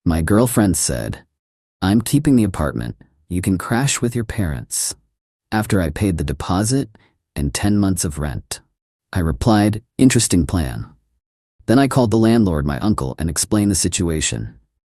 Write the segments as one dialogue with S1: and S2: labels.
S1: My girlfriend said, "I'm keeping the apartment. You can crash with your parents." After I paid the deposit and 10 months of rent. I replied, "Interesting plan." Then I called the landlord, my uncle, and explained the situation.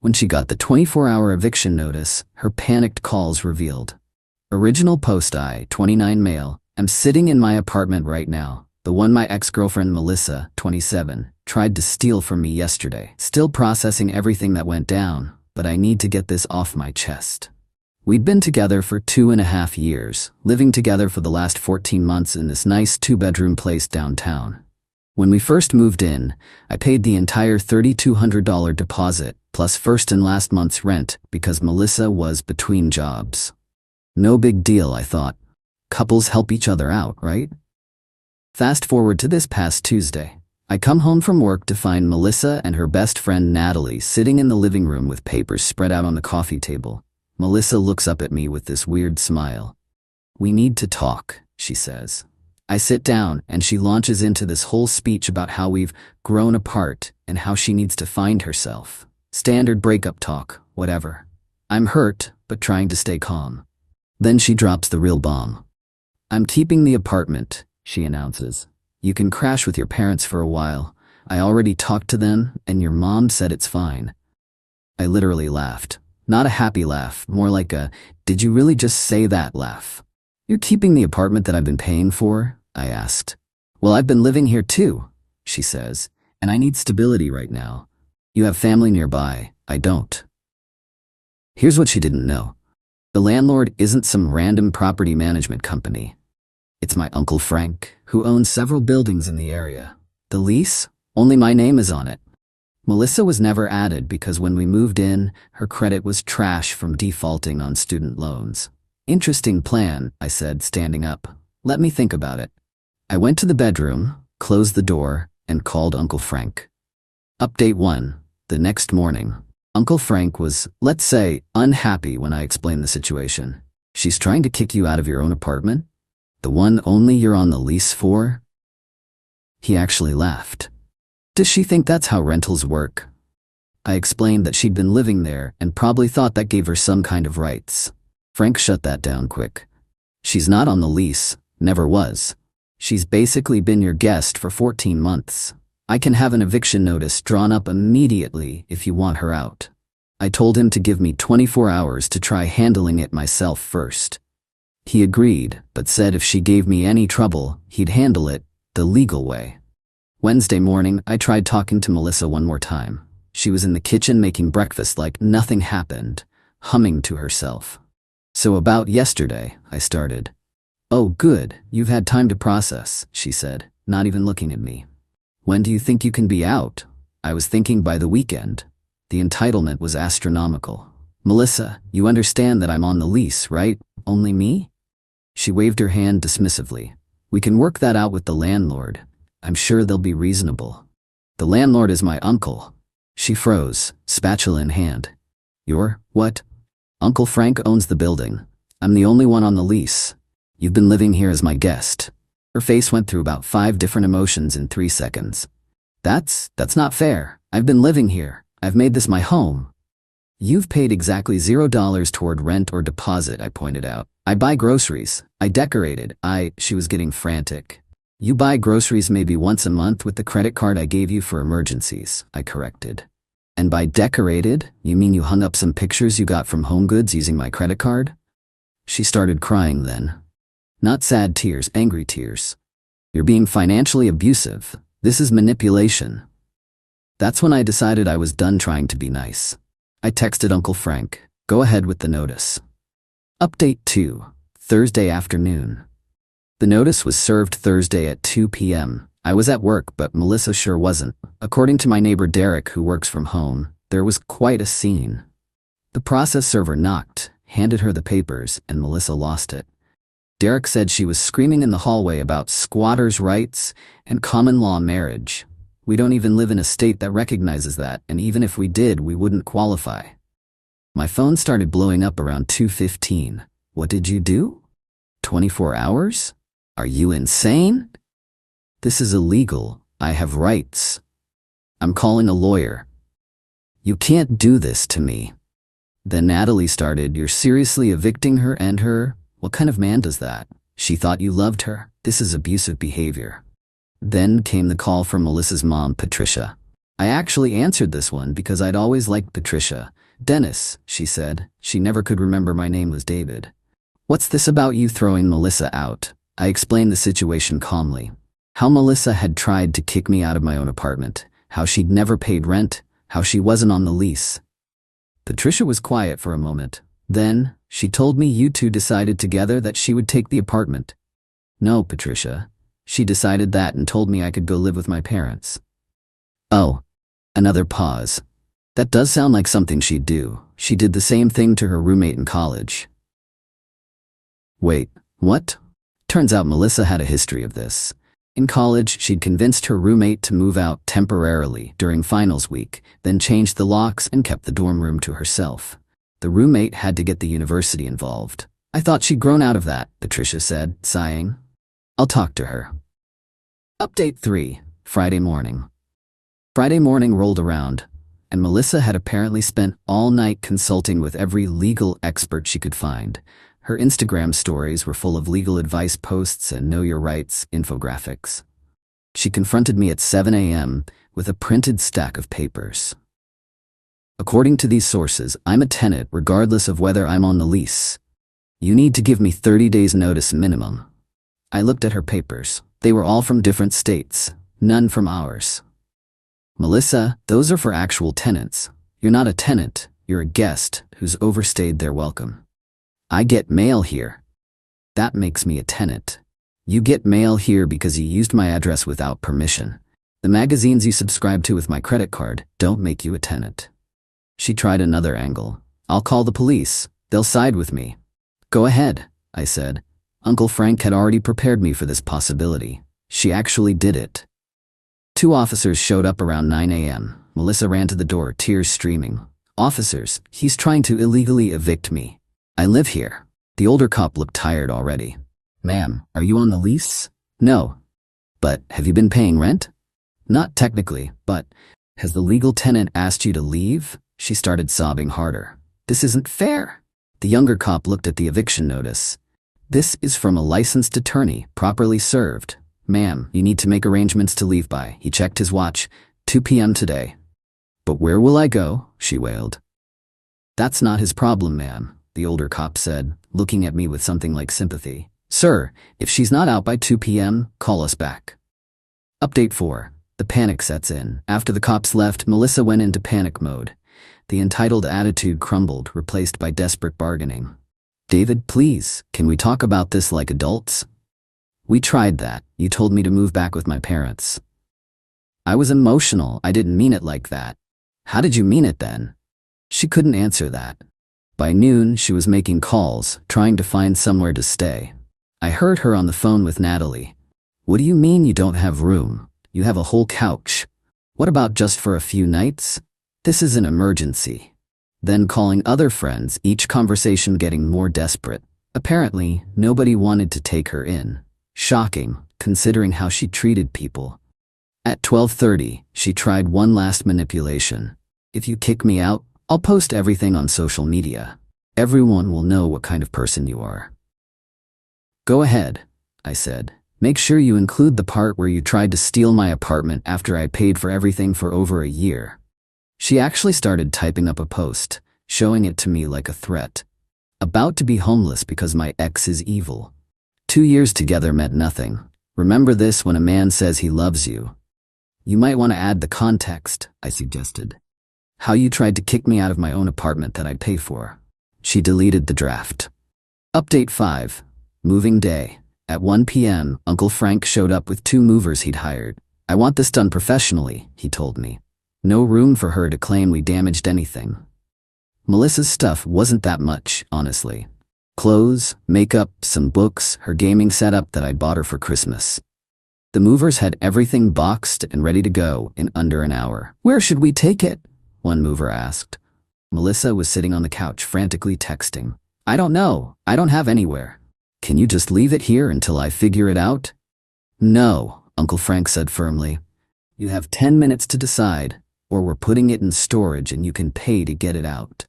S1: When she got the 24-hour eviction notice, her panicked calls revealed. Original post: I, 29 male, am sitting in my apartment right now. The one my ex-girlfriend Melissa, 27, tried to steal from me yesterday. Still processing everything that went down, but I need to get this off my chest. We'd been together for 2.5 years, living together for the last 14 months in this nice 2-bedroom place downtown. When we first moved in, I paid the entire $3,200 deposit, plus first and last month's rent, because Melissa was between jobs. No big deal, I thought. Couples help each other out, right? Fast forward to this past Tuesday. I come home from work to find Melissa and her best friend Natalie sitting in the living room with papers spread out on the coffee table. Melissa looks up at me with this weird smile. "We need to talk," she says. I sit down and she launches into this whole speech about how we've grown apart and how she needs to find herself. Standard breakup talk, whatever. I'm hurt, but trying to stay calm. Then she drops the real bomb. "I'm keeping the apartment," she announces. "You can crash with your parents for a while. I already talked to them, and your mom said it's fine." I literally laughed. Not a happy laugh, more like a, "Did you really just say that?" laugh. "You're keeping the apartment that I've been paying for?" I asked. "Well, I've been living here too," she says, "and I need stability right now. You have family nearby. I don't." Here's what she didn't know. The landlord isn't some random property management company. It's my Uncle Frank, who owns several buildings in the area. The lease? Only my name is on it. Melissa was never added because when we moved in, her credit was trash from defaulting on student loans. "Interesting plan," I said, standing up. "Let me think about it." I went to the bedroom, closed the door, and called Uncle Frank. Update 1. The next morning. Uncle Frank was, let's say, unhappy when I explained the situation. "She's trying to kick you out of your own apartment? The one only you're on the lease for?" He actually laughed. "Does she think that's how rentals work?" I explained that she'd been living there and probably thought that gave her some kind of rights. Frank shut that down quick. "She's not on the lease, never was. She's basically been your guest for 14 months. I can have an eviction notice drawn up immediately if you want her out." I told him to give me 24 hours to try handling it myself first. He agreed, but said if she gave me any trouble, he'd handle it the legal way. Wednesday morning, I tried talking to Melissa one more time. She was in the kitchen making breakfast like nothing happened, humming to herself. "So about yesterday," I started. "Oh, good, you've had time to process," she said, not even looking at me. "When do you think you can be out?" I was thinking by the weekend. The entitlement was astronomical. "Melissa, you understand that I'm on the lease, right? Only me?" She waved her hand dismissively. "We can work that out with the landlord. I'm sure they'll be reasonable." "The landlord is my uncle." She froze, spatula in hand. "Your what?" "Uncle Frank owns the building. I'm the only one on the lease. You've been living here as my guest." Her face went through about 5 different emotions in 3 seconds. That's not fair. I've been living here. I've made this my home." "You've paid exactly $0 toward rent or deposit," I pointed out. "I buy groceries. I decorated. She was getting frantic. "You buy groceries maybe once a month with the credit card I gave you for emergencies," I corrected. "And by decorated, you mean you hung up some pictures you got from HomeGoods using my credit card?" She started crying then. Not sad tears, angry tears. "You're being financially abusive. This is manipulation." That's when I decided I was done trying to be nice. I texted Uncle Frank, "Go ahead with the notice." Update 2. Thursday afternoon. The notice was served Thursday at 2 p.m. I was at work, but Melissa sure wasn't. According to my neighbor Derek, who works from home, there was quite a scene. The process server knocked, handed her the papers, and Melissa lost it. Derek said she was screaming in the hallway about squatters' rights and common law marriage. We don't even live in a state that recognizes that, and even if we did, we wouldn't qualify. My phone started blowing up around 2:15. What did you do? 24 hours? Are you insane? This is illegal. I have rights. I'm calling a lawyer. You can't do this to me. Then Natalie started, you're seriously evicting her and her? What kind of man does that? She thought you loved her. This is abusive behavior. Then came the call from Melissa's mom, Patricia. I actually answered this one because I'd always liked Patricia. Dennis, she said. She never could remember my name was David. What's this about you throwing Melissa out? I explained the situation calmly. How Melissa had tried to kick me out of my own apartment. How she'd never paid rent. How she wasn't on the lease. Patricia was quiet for a moment. Then, she told me you two decided together that she would take the apartment. No, Patricia. She decided that and told me I could go live with my parents. Oh. Another pause. That does sound like something she'd do. She did the same thing to her roommate in college. Wait, what? Turns out Melissa had a history of this. In college, she'd convinced her roommate to move out temporarily during finals week, then changed the locks and kept the dorm room to herself. The roommate had to get the university involved. I thought she'd grown out of that, Patricia said, sighing. I'll talk to her. Update 3, Friday morning. Friday morning rolled around, and Melissa had apparently spent all night consulting with every legal expert she could find. Her Instagram stories were full of legal advice posts and know your rights infographics. She confronted me at 7 a.m. with a printed stack of papers. According to these sources, I'm a tenant regardless of whether I'm on the lease. You need to give me 30 days notice minimum. I looked at her papers. They were all from different states, none from ours. Melissa, those are for actual tenants. You're not a tenant, you're a guest who's overstayed their welcome. I get mail here. That makes me a tenant. You get mail here because you used my address without permission. The magazines you subscribe to with my credit card don't make you a tenant. She tried another angle. I'll call the police. They'll side with me. Go ahead, I said. Uncle Frank had already prepared me for this possibility. She actually did it. 2 officers showed up around 9 a.m. Melissa ran to the door, tears streaming. Officers, he's trying to illegally evict me. I live here. The older cop looked tired already. Ma'am, are you on the lease? No. But have you been paying rent? Not technically, but has the legal tenant asked you to leave? She started sobbing harder. This isn't fair. The younger cop looked at the eviction notice. This is from a licensed attorney, properly served. Ma'am, you need to make arrangements to leave by. He checked his watch. 2 p.m. today. But where will I go? She wailed. That's not his problem, ma'am, the older cop said, looking at me with something like sympathy. Sir, if she's not out by 2 p.m., call us back. Update 4. The panic sets in. After the cops left, Melissa went into panic mode. The entitled attitude crumbled, replaced by desperate bargaining. David, please, can we talk about this like adults? We tried that. You told me to move back with my parents. I was emotional. I didn't mean it like that. How did you mean it then? She couldn't answer that. By noon, she was making calls, trying to find somewhere to stay. I heard her on the phone with Natalie. What do you mean you don't have room? You have a whole couch. What about just for a few nights? This is an emergency. Then calling other friends, each conversation getting more desperate. Apparently, nobody wanted to take her in. Shocking, considering how she treated people. At 12:30, she tried one last manipulation. If you kick me out, I'll post everything on social media. Everyone will know what kind of person you are. Go ahead, I said. Make sure you include the part where you tried to steal my apartment after I paid for everything for over a year. She actually started typing up a post, showing it to me like a threat. About to be homeless because my ex is evil. 2 years together meant nothing. Remember this when a man says he loves you. You might want to add the context, I suggested. How you tried to kick me out of my own apartment that I'd pay for. She deleted the draft. Update 5. Moving day. At 1 p.m., Uncle Frank showed up with 2 movers he'd hired. I want this done professionally, he told me. No room for her to claim we damaged anything. Melissa's stuff wasn't that much, honestly. Clothes, makeup, some books, her gaming setup that I'd bought her for Christmas. The movers had everything boxed and ready to go in under an hour. Where should we take it? One mover asked. Melissa was sitting on the couch frantically texting. I don't know. I don't have anywhere. Can you just leave it here until I figure it out? No, Uncle Frank said firmly. You have 10 minutes to decide. or we're putting it in storage and you can pay to get it out.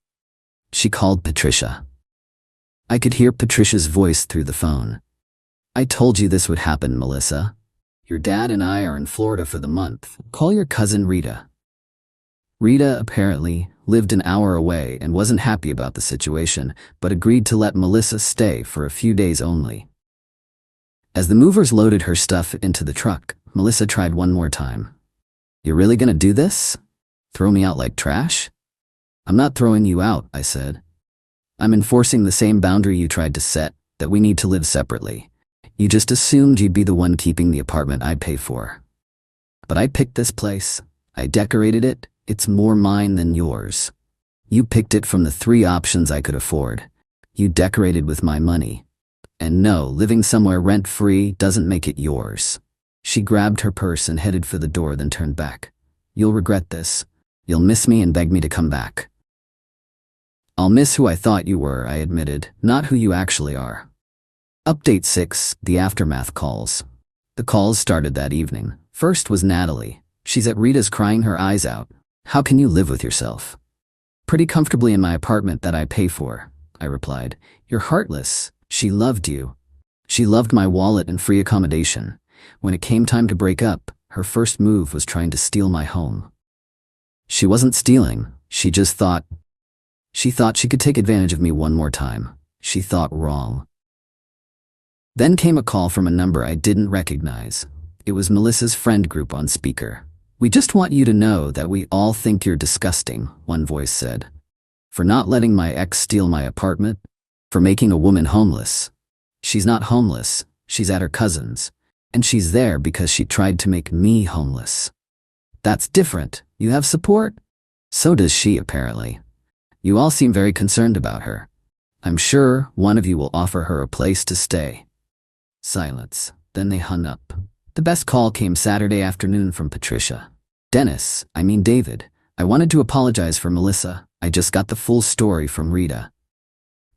S1: She called Patricia. I could hear Patricia's voice through the phone. I told you this would happen, Melissa. Your dad and I are in Florida for the month. Call your cousin Rita. Rita, apparently, lived an hour away and wasn't happy about the situation, but agreed to let Melissa stay for a few days only. As the movers loaded her stuff into the truck, Melissa tried one more time. You're really gonna do this? Throw me out like trash? I'm not throwing you out, I said. I'm enforcing the same boundary you tried to set, that we need to live separately. You just assumed you'd be the one keeping the apartment I pay for. But I picked this place. I decorated it. It's more mine than yours. You picked it from the 3 options I could afford. You decorated with my money. And no, living somewhere rent-free doesn't make it yours. She grabbed her purse and headed for the door, then turned back. You'll regret this. You'll miss me and beg me to come back. I'll miss who I thought you were, I admitted, not who you actually are. Update 6, the aftermath calls. The calls started that evening. First was Natalie. She's at Rita's crying her eyes out. How can you live with yourself? Pretty comfortably in my apartment that I pay for, I replied. You're heartless. She loved you. She loved my wallet and free accommodation. When it came time to break up, her first move was trying to steal my home. She wasn't stealing. She thought she could take advantage of me one more time. She thought wrong. Then came a call from a number I didn't recognize. It was Melissa's friend group on speaker. We just want you to know that we all think you're disgusting, one voice said. For not letting my ex steal my apartment? For making a woman homeless? She's not homeless. She's at her cousin's. And she's there because she tried to make me homeless. That's different. You have support? So does she, apparently. You all seem very concerned about her. I'm sure one of you will offer her a place to stay. Silence. Then they hung up. The best call came Saturday afternoon from Patricia. David. I wanted to apologize for Melissa. I just got the full story from Rita.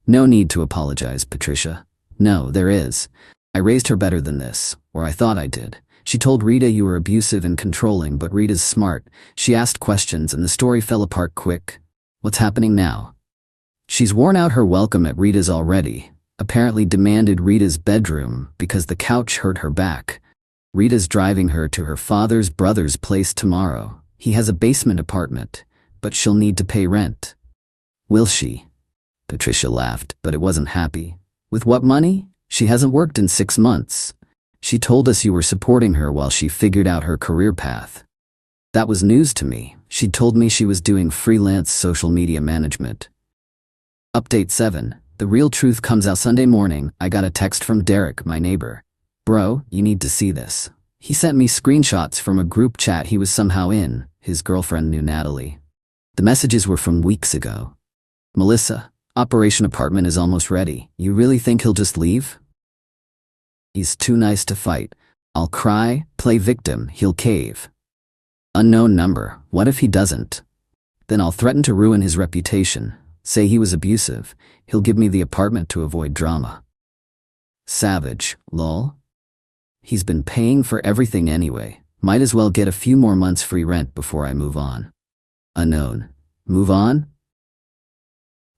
S1: No need to apologize, Patricia. No, there is. I raised her better than this, or I thought I did. She told Rita you were abusive and controlling, but Rita's smart. She asked questions and the story fell apart quick. What's happening now? She's worn out her welcome at Rita's already. Apparently demanded Rita's bedroom because the couch hurt her back. Rita's driving her to her father's brother's place tomorrow. He has a basement apartment, but she'll need to pay rent. Will she? Patricia laughed, but it wasn't happy. With what money? She hasn't worked in 6 months. She told us you were supporting her while she figured out her career path. That was news to me. She told me she was doing freelance social media management. Update 7. The real truth comes out Sunday morning. I got a text from Derek, my neighbor. Bro, you need to see this. He sent me screenshots from a group chat he was somehow in. His girlfriend knew Natalie. The messages were from weeks ago. Melissa, Operation Apartment is almost ready. You really think he'll just leave? He's too nice to fight. I'll cry, play victim, he'll cave. Unknown number. What if he doesn't? Then I'll threaten to ruin his reputation. Say he was abusive. He'll give me the apartment to avoid drama. Savage, lol. He's been paying for everything anyway. Might as well get a few more months free rent before I move on. Unknown. Move on?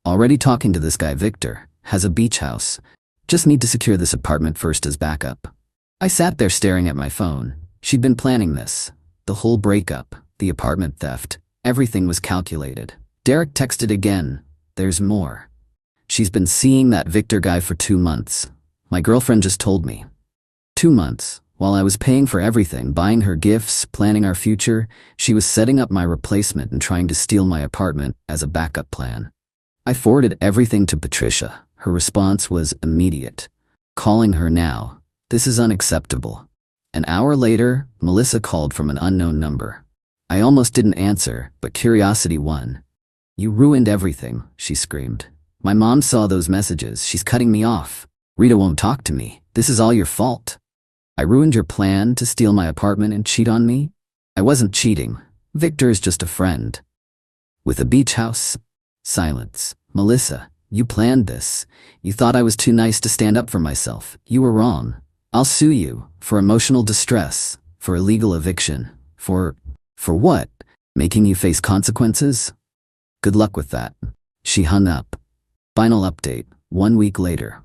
S1: Already talking to this guy Victor. Has a beach house. Just need to secure this apartment first as backup. I sat there staring at my phone. She'd been planning this. The whole breakup, the apartment theft, everything was calculated. Derek texted again. There's more. She's been seeing that Victor guy for 2 months. My girlfriend just told me. 2 months. While I was paying for everything, buying her gifts, planning our future, she was setting up my replacement and trying to steal my apartment as a backup plan. I forwarded everything to Patricia. Her response was immediate. Calling her now. This is unacceptable. An hour later, Melissa called from an unknown number. I almost didn't answer, but curiosity won. You ruined everything, she screamed. My mom saw those messages. She's cutting me off. Rita won't talk to me. This is all your fault. I ruined your plan to steal my apartment and cheat on me? I wasn't cheating. Victor is just a friend. With a beach house? Silence. Melissa, you planned this. You thought I was too nice to stand up for myself. You were wrong. I'll sue you for emotional distress, for illegal eviction, for what? Making you face consequences? Good luck with that. She hung up. Final update, 1 week later.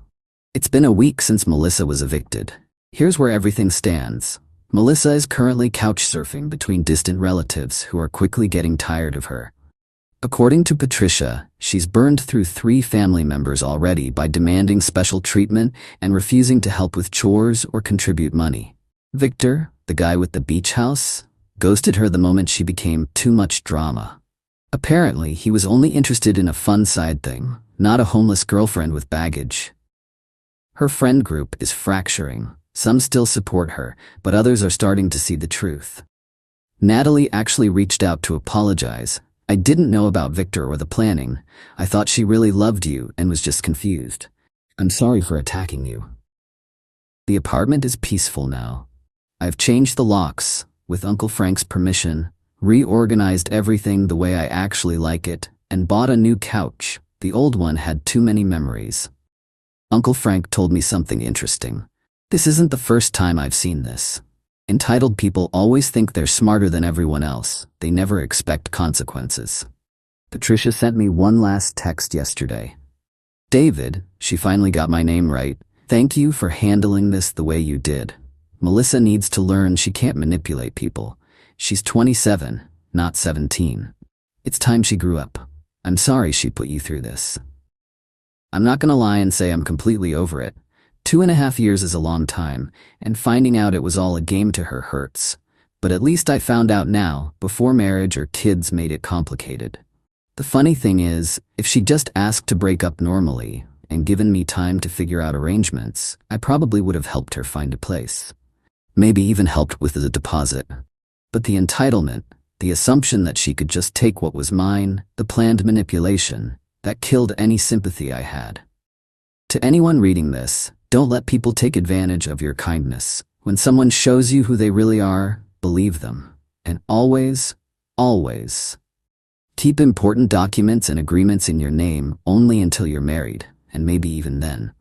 S1: It's been a week since Melissa was evicted. Here's where everything stands. Melissa is currently couch surfing between distant relatives who are quickly getting tired of her. According to Patricia, she's burned through 3 family members already by demanding special treatment and refusing to help with chores or contribute money. Victor, the guy with the beach house, ghosted her the moment she became too much drama. Apparently, he was only interested in a fun side thing, not a homeless girlfriend with baggage. Her friend group is fracturing. Some still support her, but others are starting to see the truth. Natalie actually reached out to apologize. I didn't know about Victor or the planning. I thought she really loved you and was just confused. I'm sorry for attacking you. The apartment is peaceful now. I've changed the locks, with Uncle Frank's permission, reorganized everything the way I actually like it, and bought a new couch. The old one had too many memories. Uncle Frank told me something interesting. This isn't the first time I've seen this. Entitled people always think they're smarter than everyone else. They never expect consequences. Patricia sent me one last text yesterday. David, she finally got my name right. Thank you for handling this the way you did. Melissa needs to learn she can't manipulate people. She's 27, not 17. It's time she grew up. I'm sorry she put you through this. I'm not gonna lie and say I'm completely over it. 2.5 years is a long time, and finding out it was all a game to her hurts. But at least I found out now, before marriage or kids made it complicated. The funny thing is, if she'd just asked to break up normally, and given me time to figure out arrangements, I probably would have helped her find a place. Maybe even helped with the deposit. But the entitlement, the assumption that she could just take what was mine, the planned manipulation, that killed any sympathy I had. To anyone reading this, don't let people take advantage of your kindness. When someone shows you who they really are, believe them. And always, always, keep important documents and agreements in your name only until you're married, and maybe even then.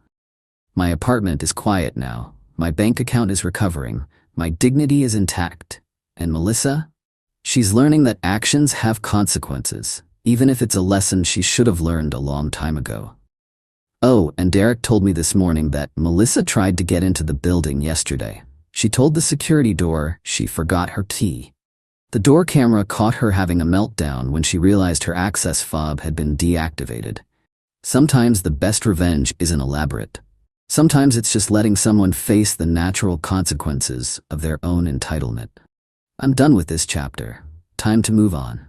S1: My apartment is quiet now. My bank account is recovering. My dignity is intact. And Melissa? She's learning that actions have consequences, even if it's a lesson she should have learned a long time ago. Oh, and Derek told me this morning that Melissa tried to get into the building yesterday. She told the security door she forgot her key. The door camera caught her having a meltdown when she realized her access fob had been deactivated. Sometimes the best revenge isn't elaborate. Sometimes it's just letting someone face the natural consequences of their own entitlement. I'm done with this chapter. Time to move on.